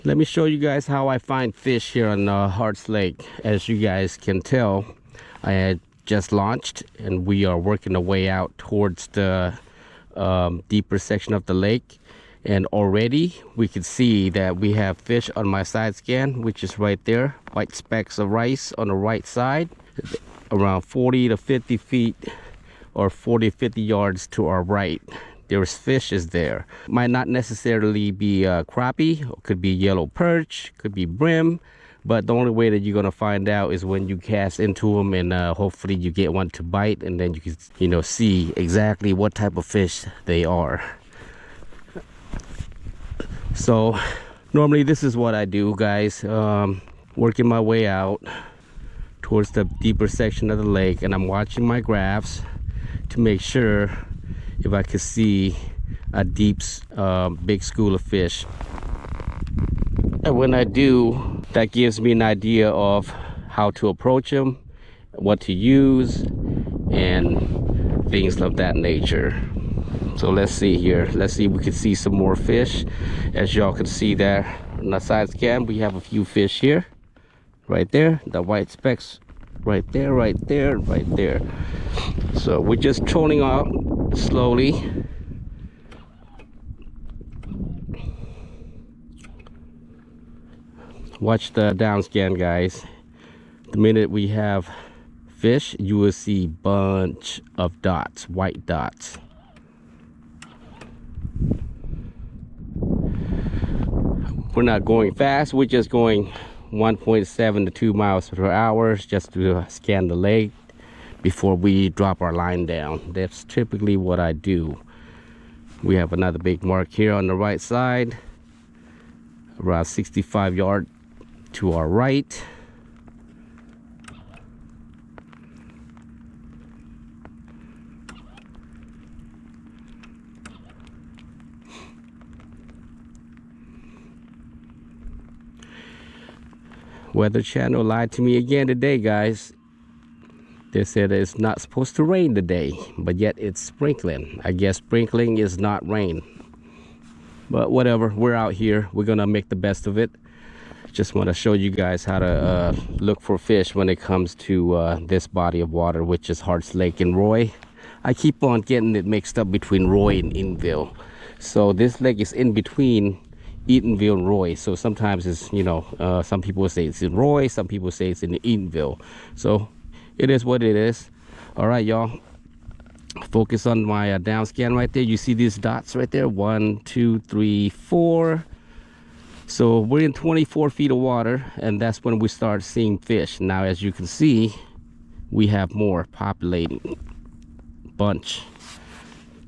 Let me show you guys how I find fish here on Hearts Lake. As you guys can tell, I had just launched and we are working our way out towards the deeper section of the lake, and already we can see that we have fish on my side scan, which is right there, white specks of rice on the right side, around 40 to 50 feet or 40 50 yards to our right. There's fishes there. Might not necessarily be crappie, could be yellow perch, could be brim, but the only way that you're gonna find out is when you cast into them, and hopefully you get one to bite, and then you can, you know, see exactly what type of fish they are. So normally this is what I do, guys. Working my way out towards the deeper section of the lake, and I'm watching my graphs to make sure if I could see a deep big school of fish. And when I do, that gives me an idea of how to approach them, what to use, and things of that nature. So let's see here. Let's see if we can see some more fish. As y'all can see there on the side scan, we have a few fish here. Right there, the white specks right there, right there, right there. So we're just trolling out slowly. Watch the down scan, guys. The minute we have fish, you will see a bunch of dots, white dots. We're not going fast, we're just going 1.7 to 2 miles per hour just to scan the lake before we drop our line down. That's typically what I do. We have another big mark here on the right side, around 65 yards to our right. Weather Channel lied to me again today, guys. They said it's not supposed to rain today, but yet it's sprinkling. I guess sprinkling is not rain. But whatever, we're out here. We're gonna make the best of it. Just want to show you guys how to look for fish when it comes to this body of water, which is Hearts Lake and Roy. I keep on getting it mixed up between Roy and Eatonville. So this lake is in between Eatonville and Roy. So sometimes it's, you know, some people say it's in Roy, some people say it's in Eatonville. So it is what it is. All right, y'all. Focus on my down scan right there. You see these dots right there? 1, 2, 3, 4. So we're in 24 feet of water, and that's when we start seeing fish. Now, as you can see, we have more populating bunch.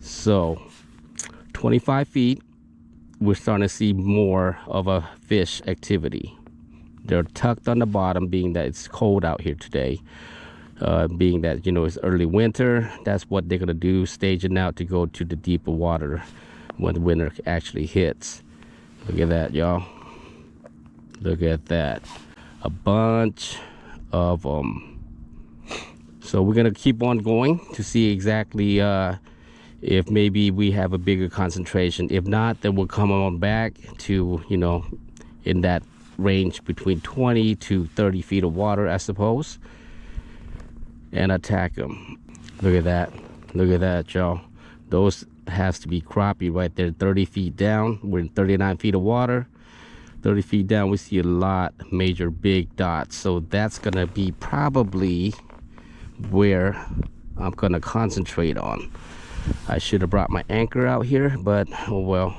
So 25 feet, we're starting to see more of a fish activity. They're tucked on the bottom, being that it's cold out here today. Being that, you know, it's early winter, that's what they're gonna do, staging out to go to the deeper water when the winter actually hits. Look at that, y'all. Look at that. A bunch of them. So we're gonna keep on going to see exactly if maybe we have a bigger concentration. If not, then we'll come on back to, you know, in that range between 20 to 30 feet of water, I suppose, and attack them. Look at that. Look at that, y'all. Those has to be crappie right there. 30 feet down, we're in 39 feet of water. 30 feet down, we see a lot major big dots. So that's gonna be probably where I'm gonna concentrate on. I should have brought my anchor out here, but oh well.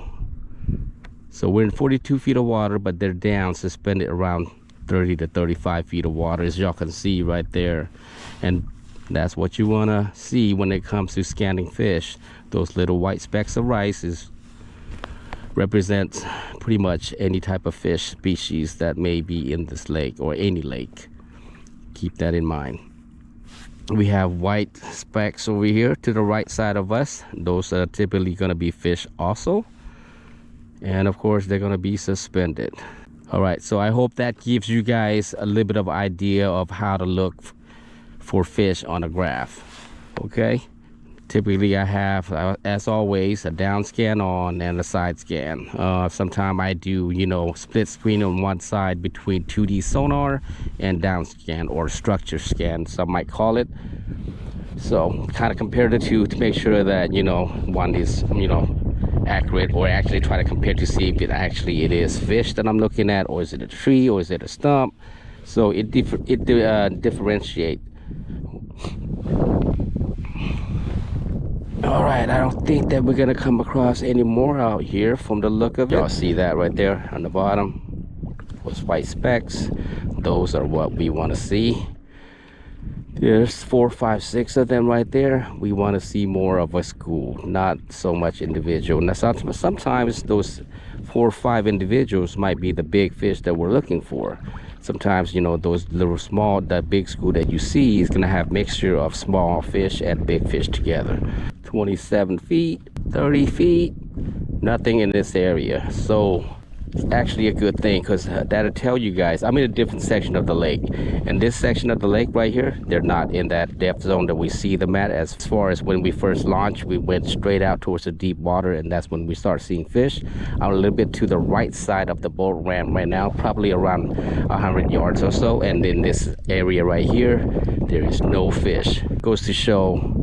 So we're in 42 feet of water, but they're down, suspended around 30 to 35 feet of water, as y'all can see right there. And that's what you want to see when it comes to scanning fish. Those little white specks of rice represents pretty much any type of fish species that may be in this lake or any lake. Keep that in mind. We have white specks over here to the right side of us. Those are typically going to be fish also, and of course they're going to be suspended. All right, so I hope that gives you guys a little bit of idea of how to look for fish on a graph. Okay, Typically I have, as always, a down scan on and a side scan. Sometimes I do, you know, split screen on one side between 2D sonar and down scan, or structure scan, some might call it. So kind of compare the two to make sure that, you know, one is, you know, accurate, or actually try to compare to see if it is fish that I'm looking at, or is it a tree, or is it a stump. So it differentiate. All right, I don't think that we're gonna come across any more out here from the look of it. Y'all see that right there on the bottom, those white specks? Those are what we want to see. There's 4, 5, 6 of them right there. We want to see more of a school, not so much individual. Now sometimes those 4 or 5 individuals might be the big fish that we're looking for. Sometimes, you know, those little small, that big school that you see is going to have mixture of small fish and big fish together. 27 feet, 30 feet, nothing in this area. So it's actually a good thing, because that'll tell you guys I'm in a different section of the lake, and this section of the lake right here, they're not in that depth zone that we see them at. As far as when we first launched, we went straight out towards the deep water, and that's when we start seeing fish. I'm a little bit to the right side of the boat ramp right now, probably around 100 yards or so, and in this area right here there is no fish. Goes to show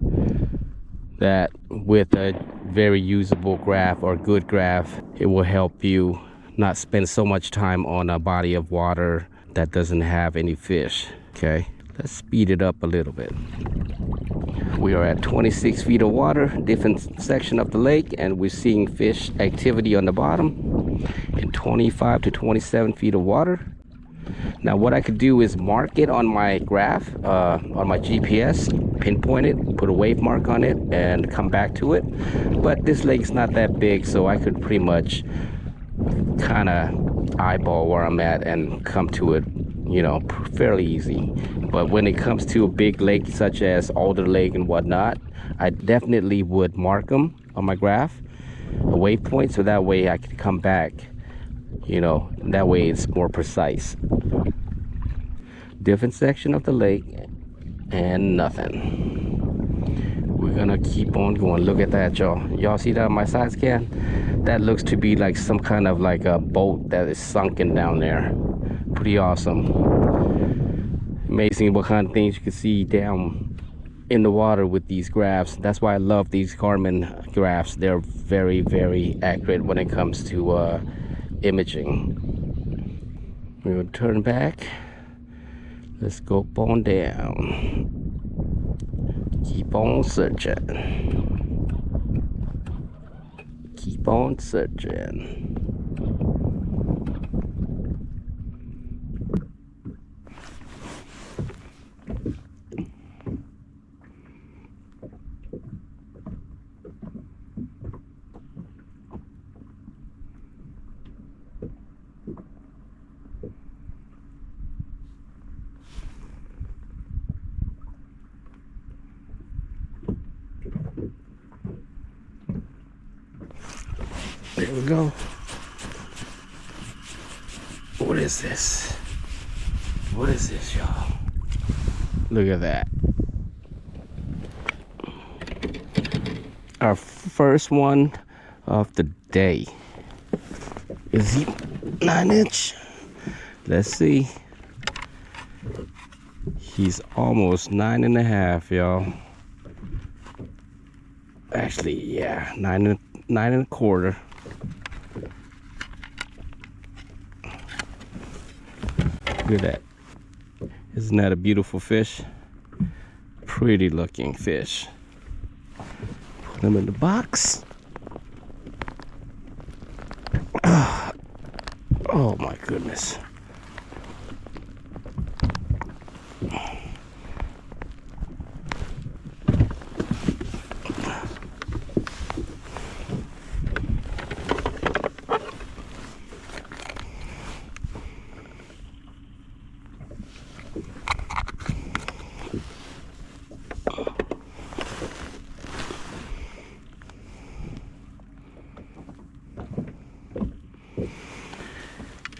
that with a very usable graph, or good graph, it will help you not spend so much time on a body of water that doesn't have any fish. Okay, let's speed it up a little bit. We are at 26 feet of water, different section of the lake, and we're seeing fish activity on the bottom in 25 to 27 feet of water. Now what I could do is mark it on my graph, on my GPS, pinpoint it, put a wave mark on it, and come back to it. But this lake's not that big, so I could pretty much kind of eyeball where I'm at and come to it, you know, fairly easy. But when it comes to a big lake such as Alder Lake and whatnot, I definitely would mark them on my graph, a waypoint, so that way I can come back, you know, that way it's more precise. Different section of the lake and nothing. We're gonna keep on going. Look at that, y'all see that on my side scan? That looks to be like some kind of like a boat that is sunken down there. Pretty awesome. Amazing what kind of things you can see down in the water with these graphs. That's why I love these GARMIN graphs. They're very, very accurate when it comes to imaging. We're gonna turn back. Let's go on down. Keep on searching. Keep on searching. There we go. What is this? What is this, y'all? Look at that. Our first one of the day. Is he 9-inch? Let's see. He's almost 9.5, y'all. Actually, yeah, 9 1/4. Look at that. Isn't that a beautiful fish? Pretty looking fish. Put him in the box. Oh my goodness.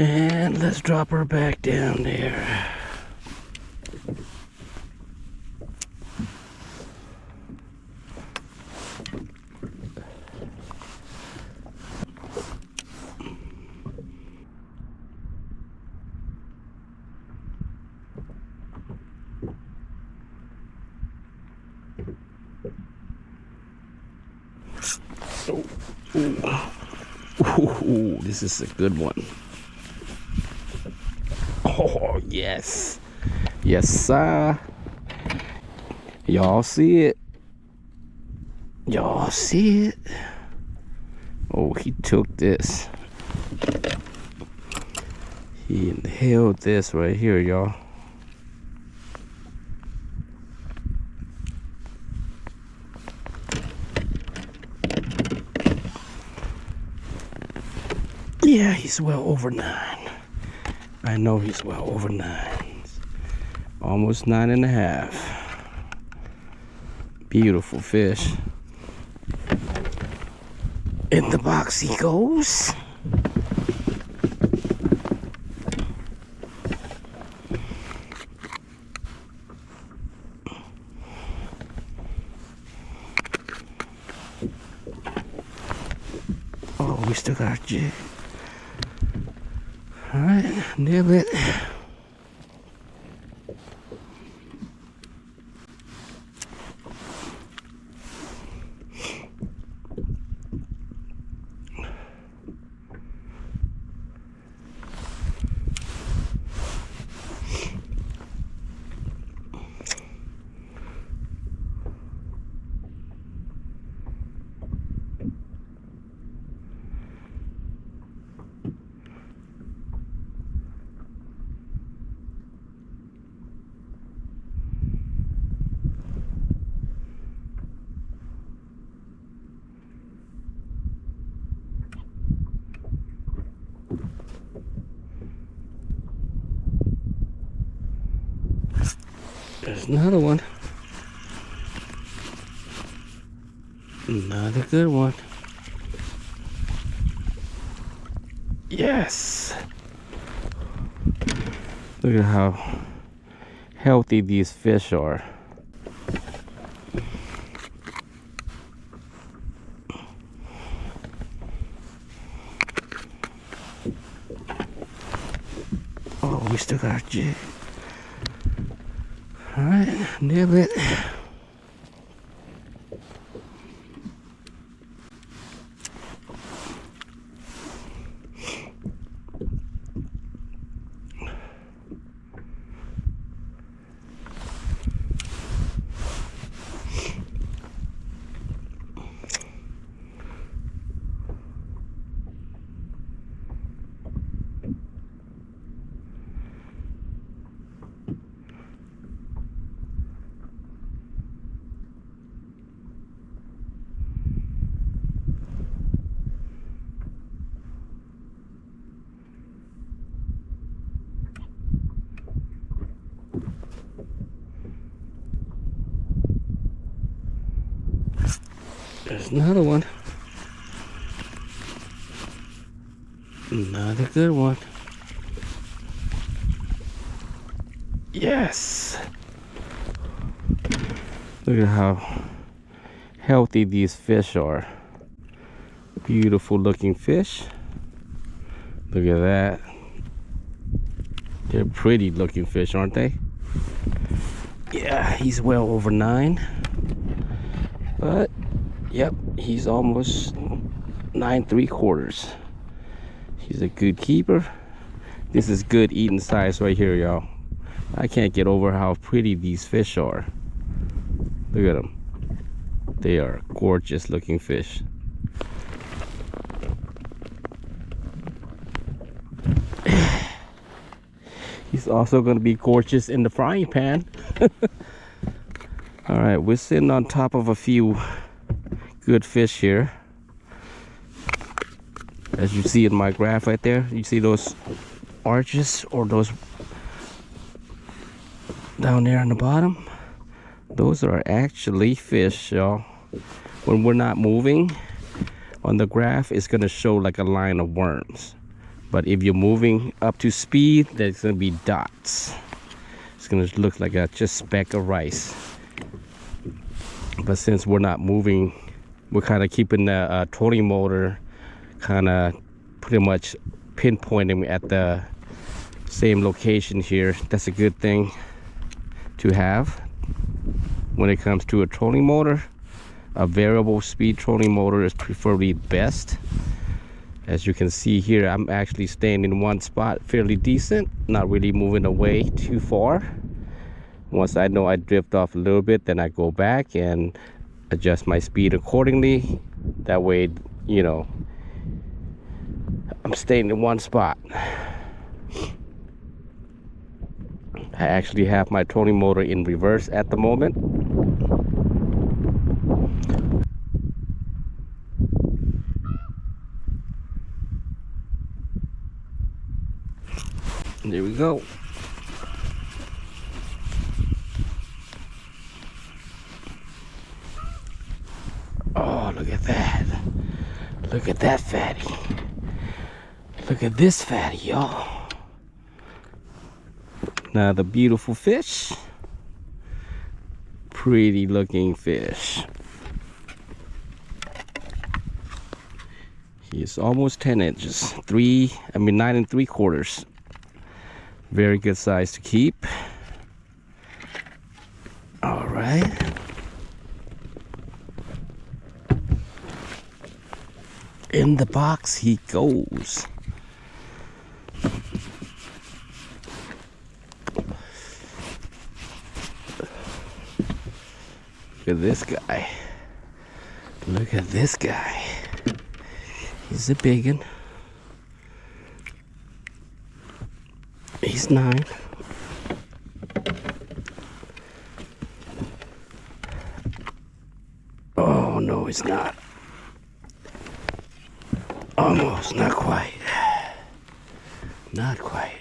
And let's drop her back down there. Ooh, this is a good one. Oh, yes. Yes, sir. Y'all see it? Y'all see it? Oh, he took this. He inhaled this right here, y'all. Yeah, he's well over 9. I know he's well over 9. Almost 9.5. Beautiful fish. In the box he goes. Oh, we still got a jig. All right, nib it. There's another one. Another good one. Yes. Look at how healthy these fish are. Oh, we still got a jig. All right, nib it. There's another one. Another good one. Yes. Look at how healthy these fish are. Beautiful looking fish. Look at that. They're pretty looking fish, aren't they? Yeah, he's well over 9. But, yep, he's almost 9.75. He's a good keeper. This is good eating size right here, y'all. I can't get over how pretty these fish are. Look at them. They are gorgeous looking fish. He's also going to be gorgeous in the frying pan. All right, we're sitting on top of a few good fish here. As you see in my graph right there, you see those arches or those down there on the bottom? Those are actually fish, y'all. When we're not moving on the graph, it's going to show like a line of worms. But if you're moving up to speed, there's going to be dots. It's going to look like a just speck of rice. But since we're not moving We're kind of keeping the trolling motor kind of pretty much pinpointing at the same location here. That's a good thing to have when it comes to a trolling motor. A variable speed trolling motor is preferably best. As you can see here, I'm actually staying in one spot fairly decent, not really moving away too far. Once I know I drift off a little bit, then I go back and adjust my speed accordingly. That way, you know, I'm staying in one spot. I actually have my trolling motor in reverse at the moment. There we go. Oh, look at that. Look at that fatty. Look at this fatty, y'all. Another beautiful fish. Pretty looking fish. He's almost 10 inches. 9 3/4. Very good size to keep. All right. In the box he goes. Look at this guy. Look at this guy. He's a big one. He's 9. Oh, no, he's not. Almost, not quite. Not quite.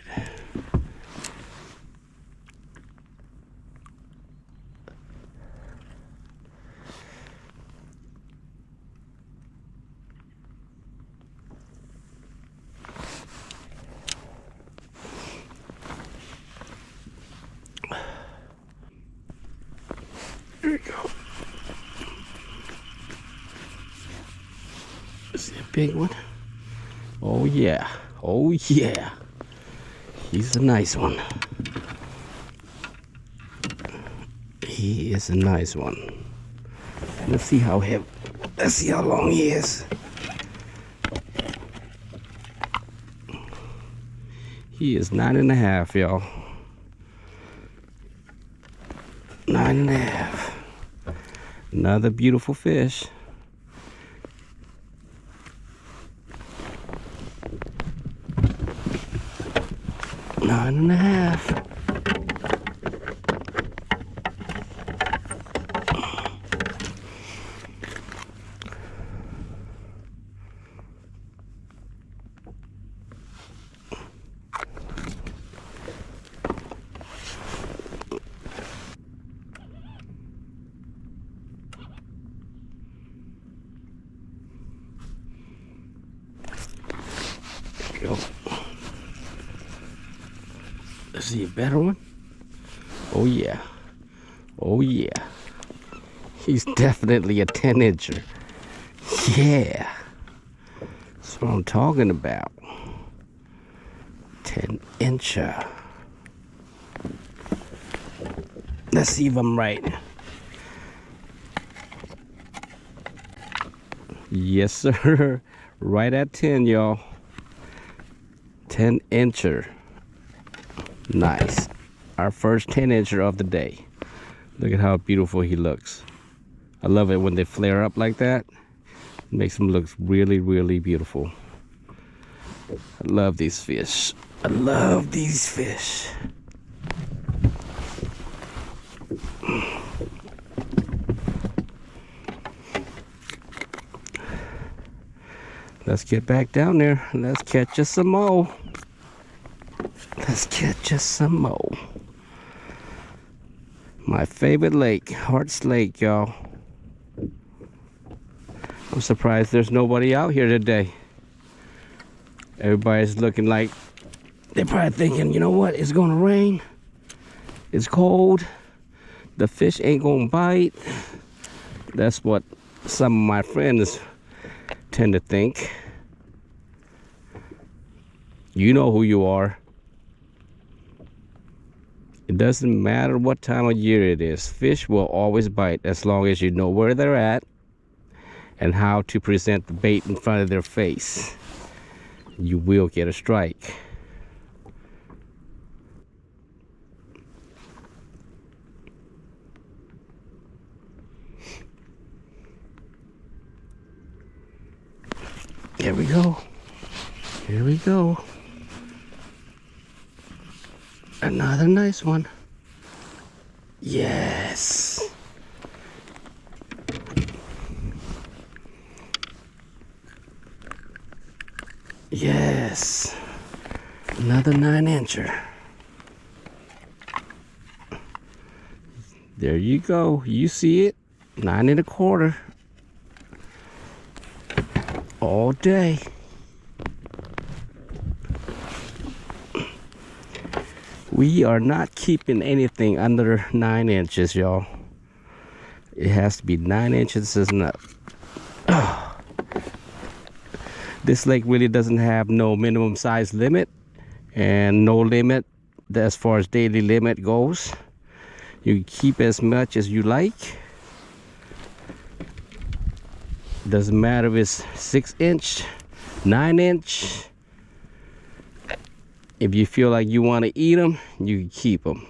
There we go. Is it a big one? Oh yeah. Oh yeah. He's a nice one. He is a nice one. Let's see how heavy. Let's see how long he is. He is 9.5, y'all. 9.5. Another beautiful fish. 9.5. Go. Let's see a better one. Oh yeah. Oh yeah. He's definitely a 10-incher. Yeah. That's what I'm talking about. 10-incher. Let's see if I'm right. Yes, sir. Right at 10, y'all. 10-incher. Nice. Our first 10-incher of the day. Look at how beautiful he looks. I love it when they flare up like that. It makes them look really, really beautiful. I love these fish. I love these fish. Let's get back down there. Let's catch us some more. Let's catch us some more. My favorite lake, Hart's Lake, y'all. I'm surprised there's nobody out here today. Everybody's looking like they're probably thinking, you know what? It's gonna rain. It's cold. The fish ain't gonna bite. That's what some of my friends tend to think. You know who you are. It doesn't matter what time of year it is. Fish will always bite as long as you know where they're at and how to present the bait in front of their face. You will get a strike. Here we go. Here we go. Another nice one. Yes. Yes. Another 9-incher. There you go. You see it. 9 1/4. All day. We are not keeping anything under 9 inches, y'all. It has to be 9 inches and up. This lake really doesn't have no minimum size limit and no limit as far as daily limit goes. You can keep as much as you like. Doesn't matter if it's 6-inch, 9-inch. If you feel like you want to eat them, you can keep them.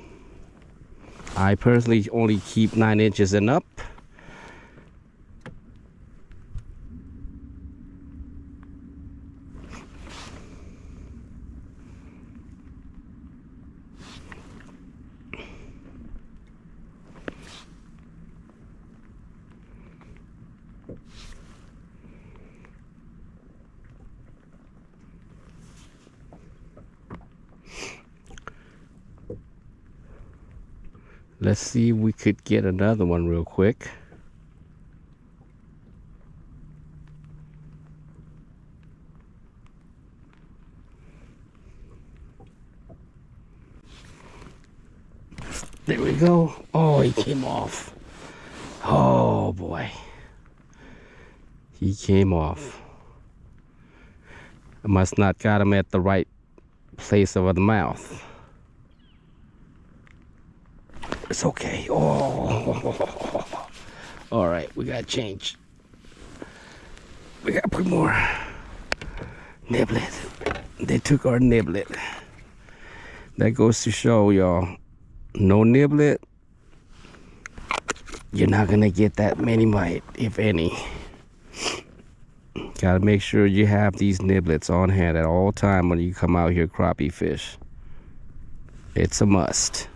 I personally only keep 9 inches and up. Let's see if we could get another one real quick. There we go. Oh, he came off. Oh boy. He came off. I must not got him at the right place of the mouth. It's okay. Oh, all right. We gotta change. We gotta put more niblet. They took our niblet. That goes to show y'all, no niblet, you're not gonna get that many bite, if any. Gotta make sure you have these niblets on hand at all time when you come out here crappie fish. It's a must.